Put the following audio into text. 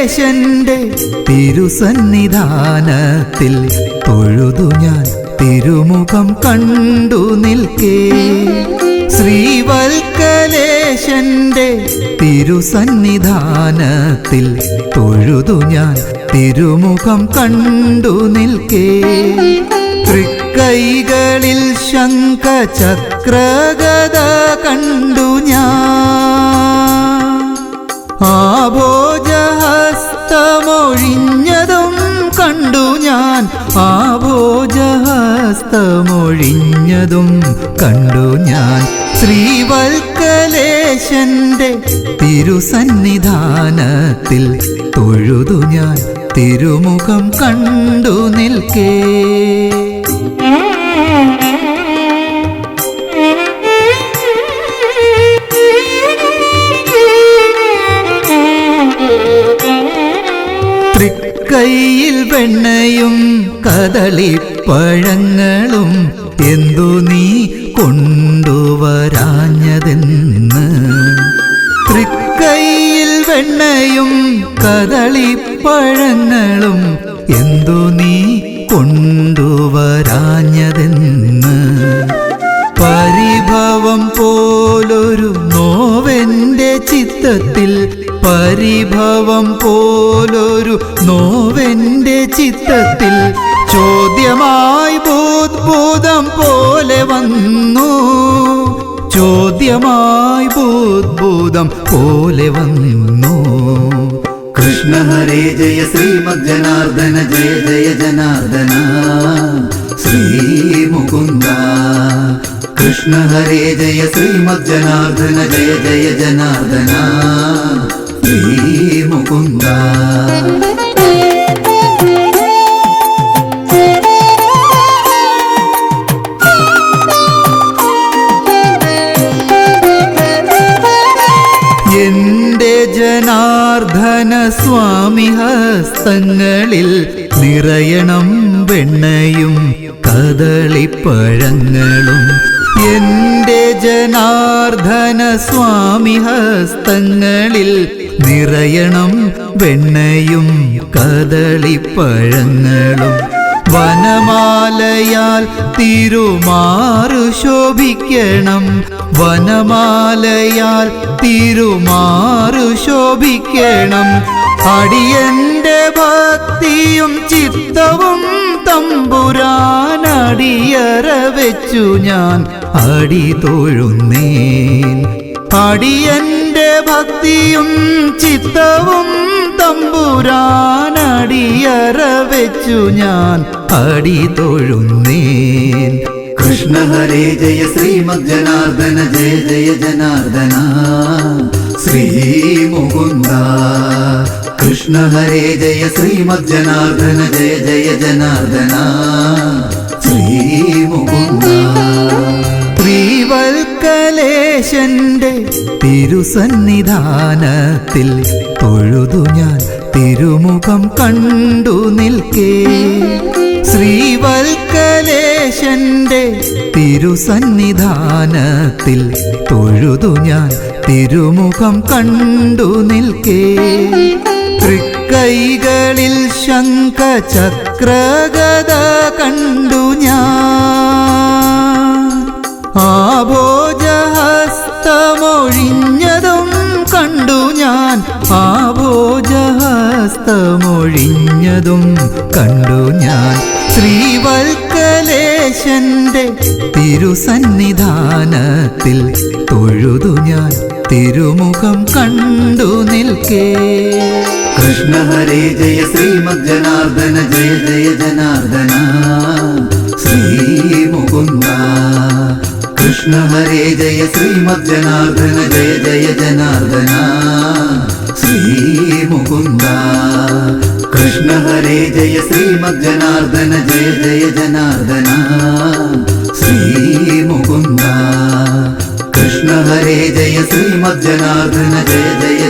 ശ്രീവൽക്കലേശന്റെ തിരുസന്നിധാനത്തിൽ തൊഴുതു ഞാൻ തിരുമുഖം കണ്ടു നിൽക്കേ. ശ്രീവൽക്കലേശന്റെ തിരുസന്നിധാനത്തിൽ തൊഴുതു ഞാൻ തിരുമുഖം കണ്ടു നിൽക്കേ. തൃക്കൈകളിൽ ശംഖചക്രഗദ കണ്ടു ഞാൻ, ആഭോജഹസ്തമൊഴിഞ്ഞതും കണ്ടു ഞാൻ, ആഭോജഹസ്തമൊഴിഞ്ഞതും കണ്ടു ഞാൻ. ശ്രീവൽക്കലേശന്റെ തിരുസന്നിധാനത്തിൽ തൊഴുതു ഞാൻ തിരുമുഖം കണ്ടു നിൽക്കേ. തൃക്കൈയിൽ വെണ്ണയും കദളിപ്പഴങ്ങളും എന്തു നീ കൊണ്ടുവരാഞ്ഞതെന്ന്. തൃക്കൈയിൽ വെണ്ണയും കദളിപ്പഴങ്ങളും എന്തു നീ കൊണ്ടുവരാഞ്ഞതെന്ന്. പരിഭവം പോലൊരു നോവെൻ്റെ ചിത്തത്തിൽ, പരിഭവം പോലൊരു നോവെൻ്റെ ചിത്തത്തിൽ ചോദ്യമായി ബോധം പോലെ വന്നു, ചോദ്യമായി ബോധം പോലെ വന്നു. കൃഷ്ണ ഹരേ ജയ ശ്രീമദ് ജനാർദ്ദന ജയ ജയ ജനാർദ്ദന ശ്രീ മുകുന്ദ. കൃഷ്ണ ഹരേ ജയ ശ്രീമദ് ജനാർദ്ദന ജയ ജയ ജനാർദ്ദന ശ്രീ മുകുന്ദ. എന്റെ ജനാർദ്ദന സ്വാമി ഹസ്തങ്ങളിൽ നിറയണം വെണ്ണയും കദളിപ്പഴങ്ങളും. എന്റെ ജനാർദ്ദന സ്വാമി ഹസ്തങ്ങളിൽ നിറയണം വെണ്ണയും കദളിപ്പഴങ്ങളും. വനമാലയാൽ തിരുമാറു ശോഭിക്കണം, വനമാലയാൽ തിരുമാറു ശോഭിക്കണം. അടിയന്റെ ഭക്തിയും ചിത്തവും തമ്പുരാനടിയറ വെച്ചു ഞാൻ അടി തൊഴുന്നേൻ. അടിയന്റെ ഭക്തിയും ചിത്തവും തമ്പുരാനടിയറ വെച്ചു ഞാൻ അടി തൊഴുന്നേൻ. കൃഷ്ണ ഹരേ ജയ ശ്രീമദ് ജനാർദ്ദന ജയ ജയ ജനാർദ്ദന ശ്രീ മുകുന്ദ. കൃഷ്ണ ഹരേ ജയ ശ്രീമദ് ജനാർദ്ദന ജയ ജയ ജനാർദ്ദന ശ്രീ മുകുന്ദ. ശ്രീവൽക്കലേശന്റെ തിരുസന്നിധാനത്തിൽ തൊഴുതു ഞാൻ തിരുമുഖം കണ്ടു നിൽക്കേ. ശ്രീവൽക്കലേശന്റെ തിരുസന്നിധാനത്തിൽ തൊഴുതു ഞാൻ തിരുമുഖം കണ്ടു നിൽക്കേ. തൃക്കൈകളിൽ ശംഖചക്രഗദ കണ്ടു ഞാൻ, ആഭോജഹസ്തമൊഴിഞ്ഞതും കണ്ടു ഞാൻ, ആഭോജഹസ്തമൊഴിഞ്ഞതും കണ്ടു ഞാൻ. ശ്രീവൽക്കലേശന്റെ തിരുസന്നിധാനത്തിൽ തൊഴുതു ഞാൻ തിരുമുഖം കണ്ടു നിൽക്കേ. കൃഷ്ണ ഹരേ ജയ ശ്രീമദ് ജനാർദ്ദന ജയ ജയ ജനാർദ്ദന ശ്രീ മുകുന്ദ. കൃഷ്ണ ഹരേ ജയ ശ്രീമദ് ജനാർദ്ദന ജയ ജയ ജനാർദ്ദന ശ്രീ മുകുന്ദ. കൃഷ്ണ ഹരേ ജയ ശ്രീമദ് ജനാർദ്ദന ജയ ജയ ജനാർദ്ദന ശ്രീ മുകുന്ദ. കൃഷ്ണ ഹരേ ജയ ശ്രീമദ് ജനാർദ്ദന ജയ ജയ